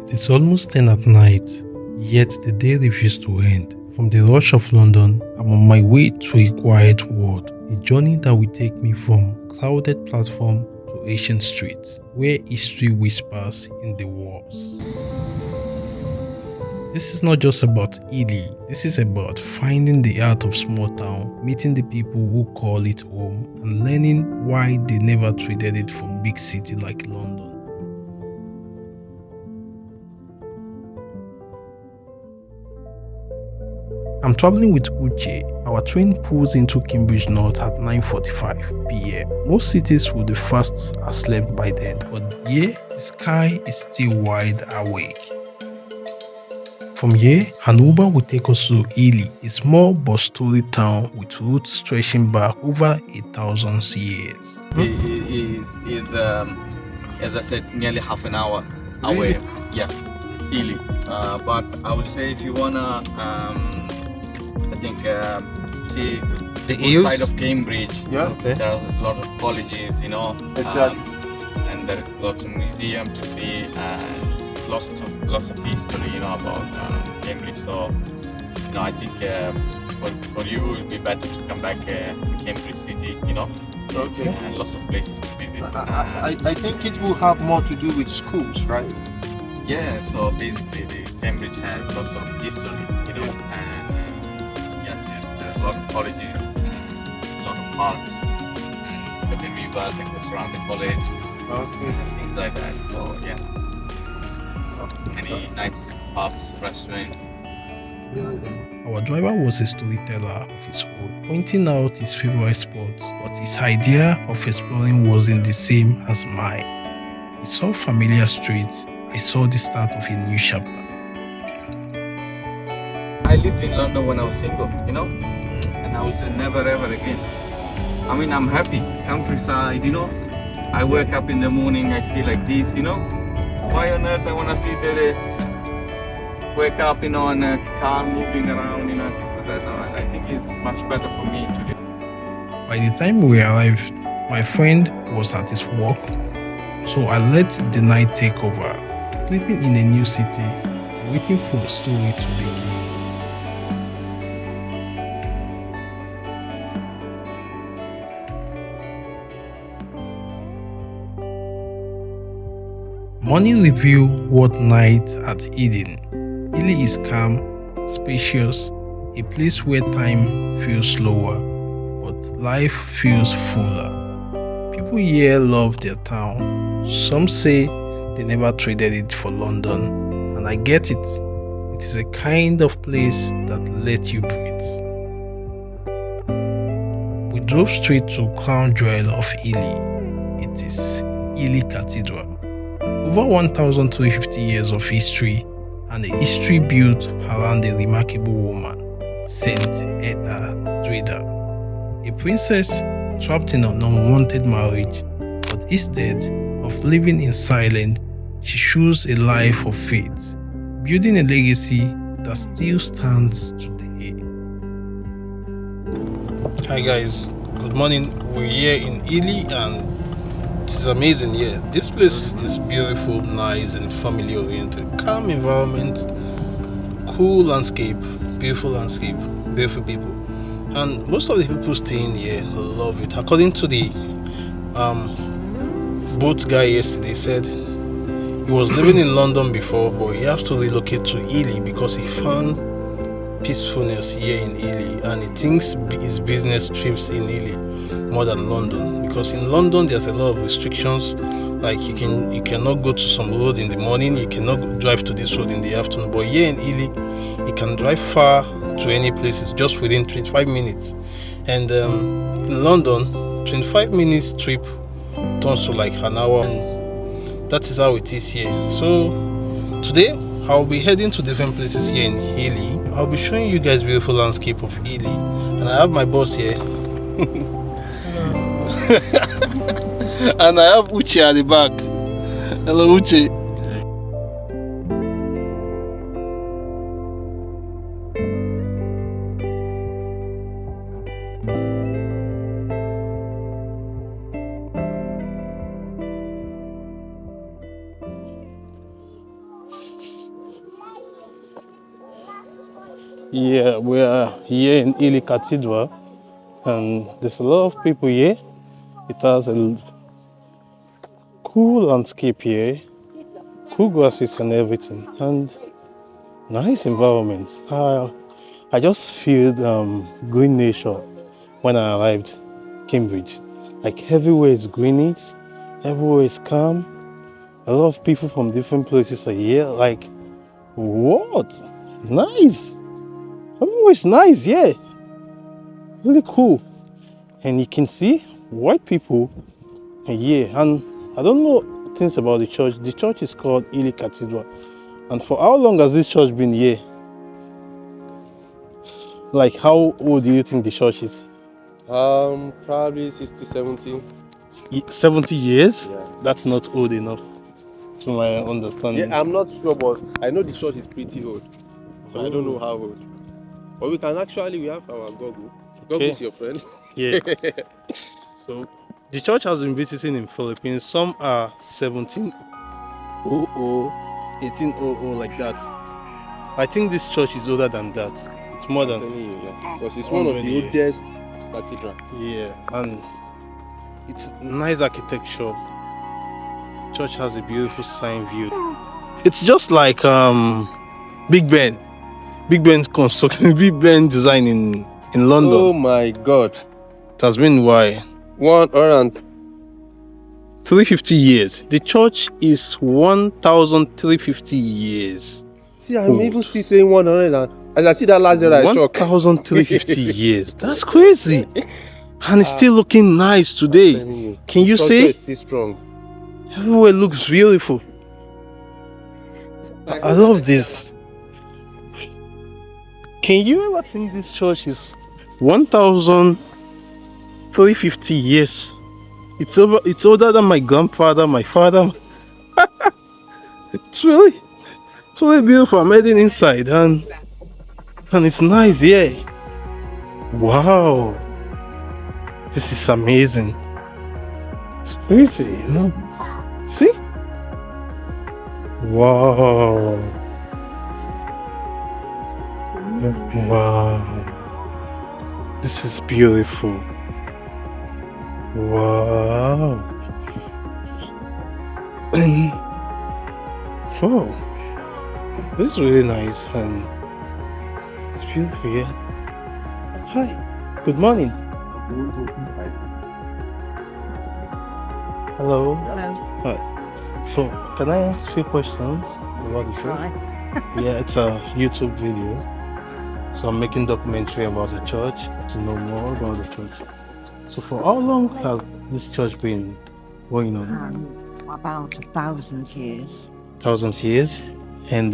It's almost 10 at night, yet the day refuses to end. From the rush of London, I'm on my way to a quiet world, a journey that will take me from crowded platform to ancient streets, where history whispers in the walls. This is not just about Ely, this is about finding the art of small town, meeting the people who call it home, and learning why they never traded it for big city like London. I'm traveling with Uche. Our train pulls into Cambridge North at 9:45 p.m. Most cities would be fast asleep by then, but here the sky is still wide awake. From here, an Uber will take us to Ely, a small but storied town with roots stretching back over 1,000 years. Is as I said, nearly half an hour Really? away. Yeah, Ely. But I would say if you wanna, I think see the hills? side of Cambridge. Yeah. Okay. There are a lot of colleges, Exactly. and there are lots of museums to see, and lots of history, about Cambridge. So, I think for you it would be better to come back to Cambridge City, Okay. and lots of places to visit. I think it will have more to do with schools, right? Yeah, so basically Cambridge has lots of history, and yes, there are a lot of colleges, a lot of parks, and the river that goes around the college, Okay. and things like that. So yeah, many nice pubs, restaurants. Our driver was a storyteller of his own, pointing out his favorite spots, but his idea of exploring wasn't the same as mine. He saw familiar streets, I saw the start of a new chapter. I lived in London when I was single, and I was never ever again. I mean, I'm happy, countryside, I wake up in the morning, I see like this, why on earth I want to see the wake up, and a car moving around, things like that. I think it's much better for me to do. By the time we arrived, my friend was at his work, so I let the night take over, sleeping in a new city, waiting for a story to begin. Morning review what night at Eden. Ely is calm, spacious, a place where time feels slower, but life feels fuller. People here love their town. Some say they never traded it for London, and I get it. It is a kind of place that lets you breathe. We drove straight to Crown Jewel of Ely. It is Ely Cathedral. Over 1,350 years of history, and a history built around a remarkable woman, Saint Etheldreda, a princess trapped in an unwanted marriage, but instead of living in silence, she chose a life of faith, building a legacy that still stands today. Hi guys, good morning. We're here in Ely and it is amazing here. This place is beautiful, nice and family oriented. Calm environment, cool landscape, beautiful people. And most of the people staying here love it. According to the boat guy yesterday, said he was living in London before, but he has to relocate to Ely because he found peacefulness here in Ely, and he thinks his business trips in Ely more than London, because in London there's a lot of restrictions, like you cannot go to some road in the morning, you cannot drive to this road in the afternoon, but here in Ely you can drive far to any places just within 25 minutes, and in London 25 minutes trip turns to like an hour, and that is how it is here. So today I'll be heading to different places here in Ely. I'll be showing you guys beautiful landscape of Ely, and I have my boss here. And I have Uche at the back. Hello Uche. Yeah, we are here in Ely Cathedral, and there's a lot of people here. It has a cool landscape here, cool grasses and everything, and nice environment. I just feel green nature when I arrived Cambridge. Like everywhere is greenish, everywhere is calm. A lot of people from different places are here. Like, what? Nice. Everywhere is nice, yeah. Really cool. And you can see white people are here. And I don't know things about the church. The church is called Ely Cathedral. And for how long has this church been here? Like, how old do you think the church is? Probably 60, 70. 70 years? Yeah. That's not old enough, to my understanding. Yeah, I'm not sure, but I know the church is pretty old. But I don't know how old. But we can actually, we have our Google. Google is your friend. Yeah. So, the church has been visiting in Philippines. Some are 1700, 1800, like that. I think this church is older than that. It's more than. Because it's one of the 100 oldest cathedral. Yeah, and it's nice architecture. Church has a beautiful sign view. It's just like Big Ben. Big Ben's construction, Big Ben design in London. Oh my God. It has been why? 350 years. The church is 1,350 years. See, I'm even still saying 100. As I see that last year, I shocked. 1,350 years. That's crazy. And it's still looking nice today. Can you see? It's still strong. Everywhere looks beautiful. I love this. Can you ever think this church is 1,350 years? It's older than my grandfather, my father. It's really beautiful. I'm heading inside and it's nice, yeah. Wow. This is amazing. It's crazy, you know? See? Wow. Wow. This is beautiful. Wow. And wow. This is really nice and it's beautiful here. Hi. Good morning. Hello. Hello. Hi. So, can I ask a few questions about the church? Yeah, it's a YouTube video. So I'm making documentary about the church to know more about the church. So for how long has this church been going on? About 1,000 years. 1,000 years. And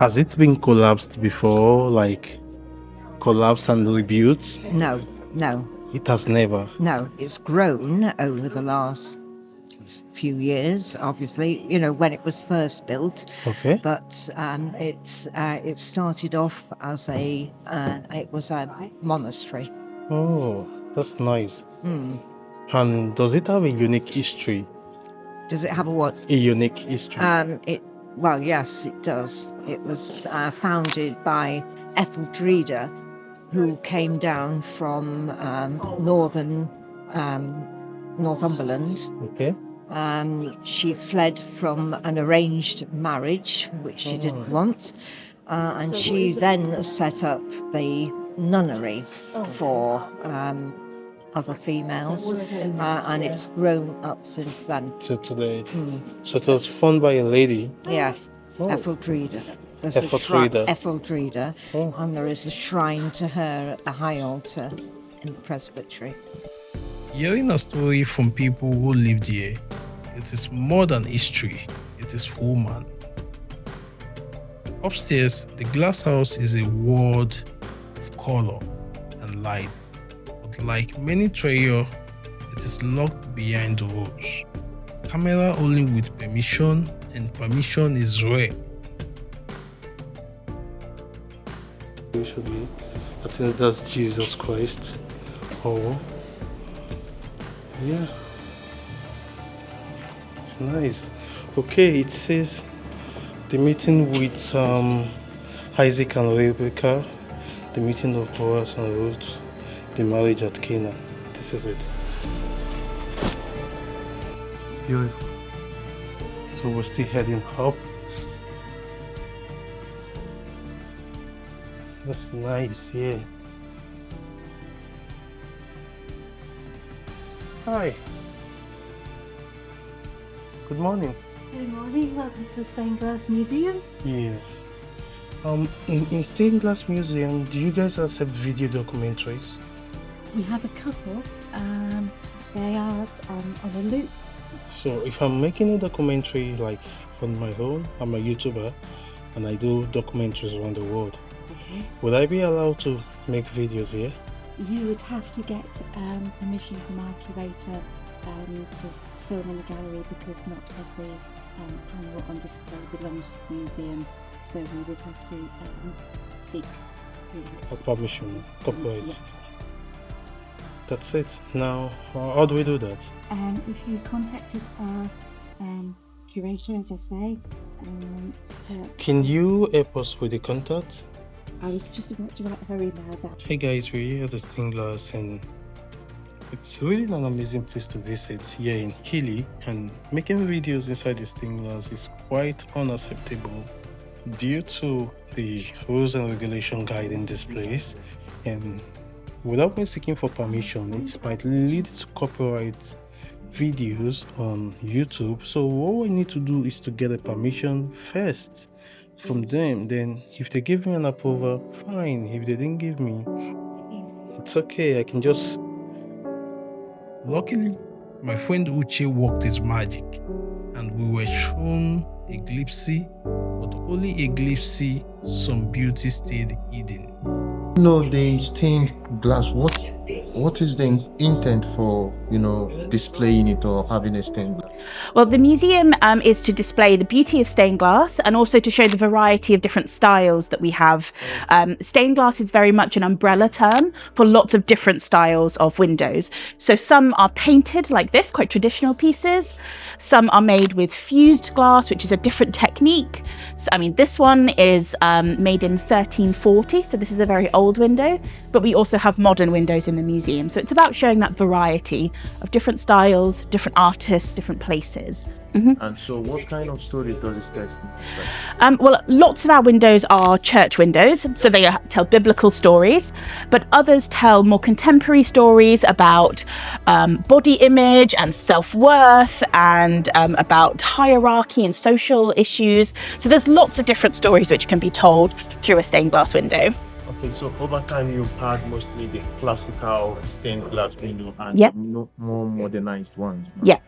has it been collapsed before, like collapsed and rebuilt? No. It has never. No, it's grown over the last few years, obviously, you know, when it was first built. Okay. But it started off as it was a monastery. Oh, that's nice. Mm. And does it have a unique history? Does it have a what? A unique history. Well, yes, it does. It was founded by Etheldreda, who came down from northern Northumberland. Okay. She fled from an arranged marriage, which she didn't want, and she then set up the nunnery for other females, and it's grown up since then. So today. So it was founded by a lady. Yes, Etheldreda. There's Etheldreda. Etheldreda, and there is a shrine to her at the high altar in the presbytery. Hearing a story from people who lived here, it is more than history, it is human. Upstairs, the glass house is a world of color and light, but like many treasures, it is locked behind doors. Camera only with permission, and permission is rare. Usually, I think that's Jesus Christ. Oh, yeah. It's nice. Okay, it says the meeting with Isaac and Rebecca, the meeting of Boaz and Ruth, the marriage at Cana. This is it. Beautiful. So we're still heading up. That's nice, yeah. Hi. Good morning. Good morning, welcome to the Stained Glass Museum. Yeah. In Stained Glass Museum, do you guys accept video documentaries? We have a couple, they are on a loop. So if I'm making a documentary like on my own, I'm a YouTuber and I do documentaries around the world, would I be allowed to make videos here? You would have to get permission from our curator to film in the gallery because not every panel on display belongs to the museum, so we would have to seek A permission, copyright. Yes. That's it. Now, how do we do that? If you contacted our curator, as I say, Can you help us with the contact? I was just about to write her email down. Hey guys, we're here at the Stained Glass and it's really an amazing place to visit here in Ely, and making videos inside the Stained Glass is quite unacceptable due to the rules and regulation guiding this place, and without me seeking for permission it might lead to copyright videos on YouTube. So all I need to do is to get a permission first from them. Then if they give me an approval, fine. If they didn't give me, it's okay. I can just... Luckily, my friend Uche worked his magic and we were shown a glimpsey, but only a glimpsey, some beauty stayed hidden. No, the stained glass. What is the intent for displaying it or having a stained glass? Well, the museum is to display the beauty of stained glass and also to show the variety of different styles that we have. Stained glass is very much an umbrella term for lots of different styles of windows. So some are painted like this, quite traditional pieces. Some are made with fused glass, which is a different technique. So, I mean, this one is made in 1340, so this is a very old window, but we also have modern windows in the museum. So it's about showing that variety of different styles, different artists, different places. And so what kind of story does this guys? Well, lots of our windows are church windows, so they tell biblical stories, but others tell more contemporary stories about body image and self-worth and about hierarchy and social issues. So there's lots of different stories which can be told through a stained glass window. Okay, so over time you've had mostly the classical stained glass window and more modernized ones. Yeah.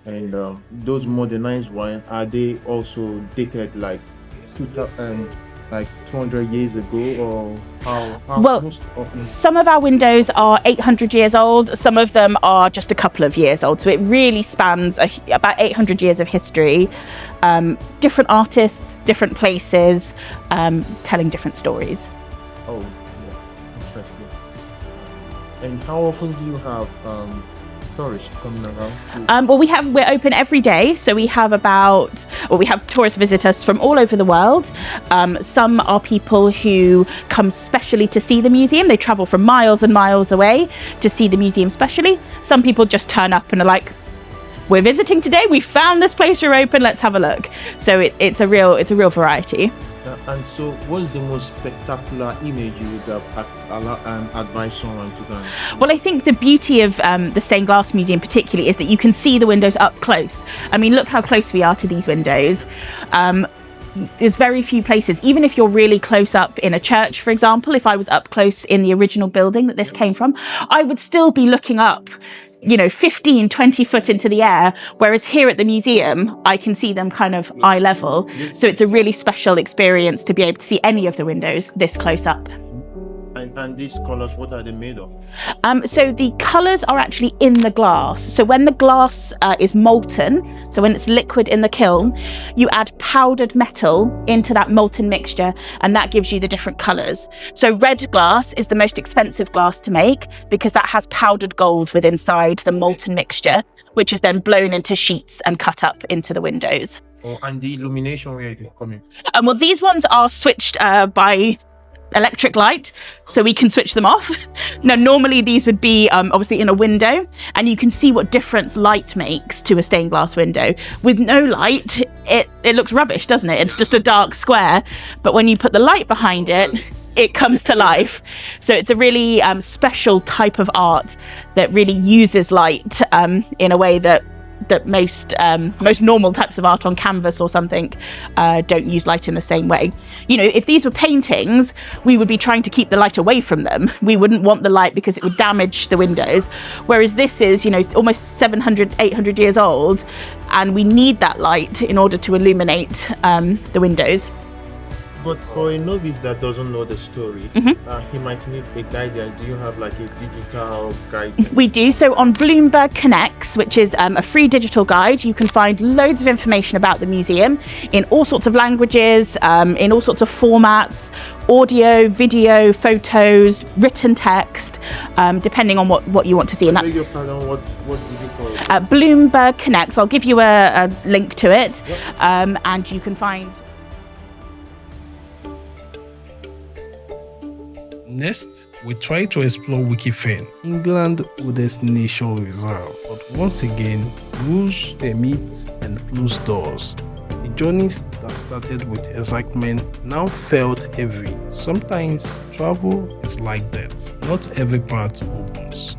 And those modernized ones, are they also dated like 200 years ago, or how well, most often? Some of our windows are 800 years old, some of them are just a couple of years old, so it really spans about 800 years of history. Different artists, different places, telling different stories. Oh, yeah, interesting. And how often do you have tourists coming around? Well, we're open every day, so we have tourists visit us from all over the world. Some are people who come specially to see the museum. They travel from miles and miles away to see the museum specially. Some people just turn up and are like, we're visiting today, we found this place, you're open, let's have a look. So it's a real variety. And so what is the most spectacular image you would advise someone to go? Well, I think the beauty of the Stained Glass Museum particularly is that you can see the windows up close. I mean, look how close we are to these windows. There's very few places, even if you're really close up in a church, for example, if I was up close in the original building that this came from, I would still be looking up 15, 20 foot into the air, whereas here at the museum, I can see them kind of eye level. So it's a really special experience to be able to see any of the windows this close up. And these colors, what are they made of? So the colours are actually in the glass. So when the glass is molten, so when it's liquid in the kiln, you add powdered metal into that molten mixture, and that gives you the different colours. So red glass is the most expensive glass to make because that has powdered gold within inside the molten mixture, which is then blown into sheets and cut up into the windows. Oh, and the illumination, where is it coming? Well, these ones are switched by electric light, so we can switch them off. Now, normally these would be obviously in a window, and you can see what difference light makes to a stained glass window. With no light, it looks rubbish, doesn't it? It's just a dark square. But when you put the light behind it, it comes to life. So it's a really special type of art that really uses light in a way that most normal types of art on canvas or something don't use light in the same way. You know, if these were paintings, we would be trying to keep the light away from them. We wouldn't want the light because it would damage the windows. Whereas this is, you know, almost 700, 800 years old, and we need that light in order to illuminate the windows. But for a novice that doesn't know the story, he might need a guide. Do you have like a digital guide? We do. So on Bloomberg Connects, which is a free digital guide, you can find loads of information about the museum in all sorts of languages, in all sorts of formats, audio, video, photos, written text, depending on what you want to see. And that's What did you call it? Bloomberg Connects. I'll give you a link to it, and you can find. Next, we try to explore Wicken Fen, England's oldest nature reserve. But once again, rules, permits, and closed doors. The journeys that started with excitement now felt heavy. Sometimes travel is like that. Not every path opens.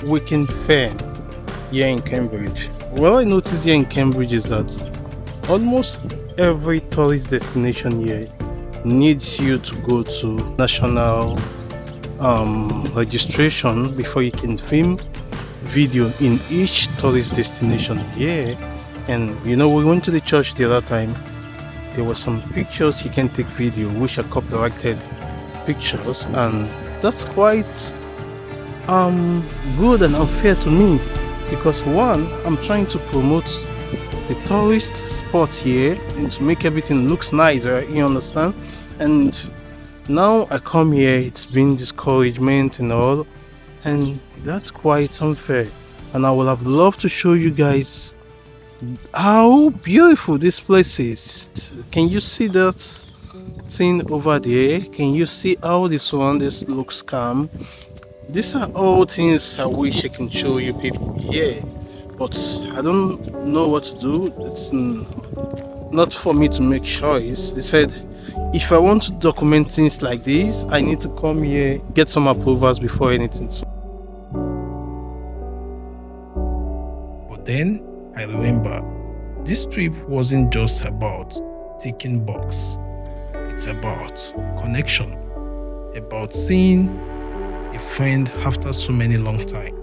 Wicken Fen, here in Cambridge. What I noticed here in Cambridge is that almost every tourist destination here needs you to go to national registration before you can film video in each tourist destination here. And you know, we went to the church the other time. There were some pictures you can take video which are copyrighted pictures, and that's quite good and unfair to me, because one, I'm trying to promote the tourist spot here and to make everything looks nice, right? You understand? And now I come here, it's been discouragement and all, and that's quite unfair. And I would have loved to show you guys how beautiful this place is. Can you see that thing over there? Can you see how the surroundings looks calm? These are all things I wish I can show you people here, but I don't know what to do. It's not for me to make choice. They said if I want to document things like this, I need to come here, get some approvals before anything. But then I remember this trip wasn't just about ticking box. It's about connection, about seeing a friend after so many long time,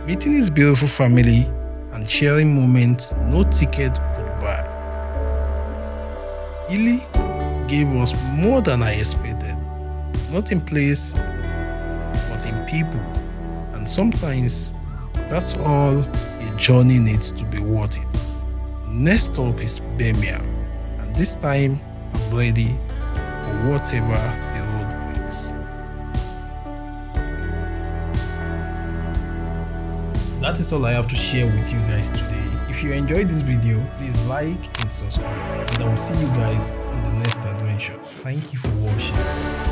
meeting his beautiful family and sharing moments no ticket could buy. Ely gave us more than I expected, not in place but in people, and sometimes that's all a journey needs to be worth it. Next stop is Birmingham, and this time I'm ready for whatever the road brings. That is all I have to share with you guys today. If you enjoyed this video, please like and subscribe, and I will see you guys on the next adventure. Thank you for watching.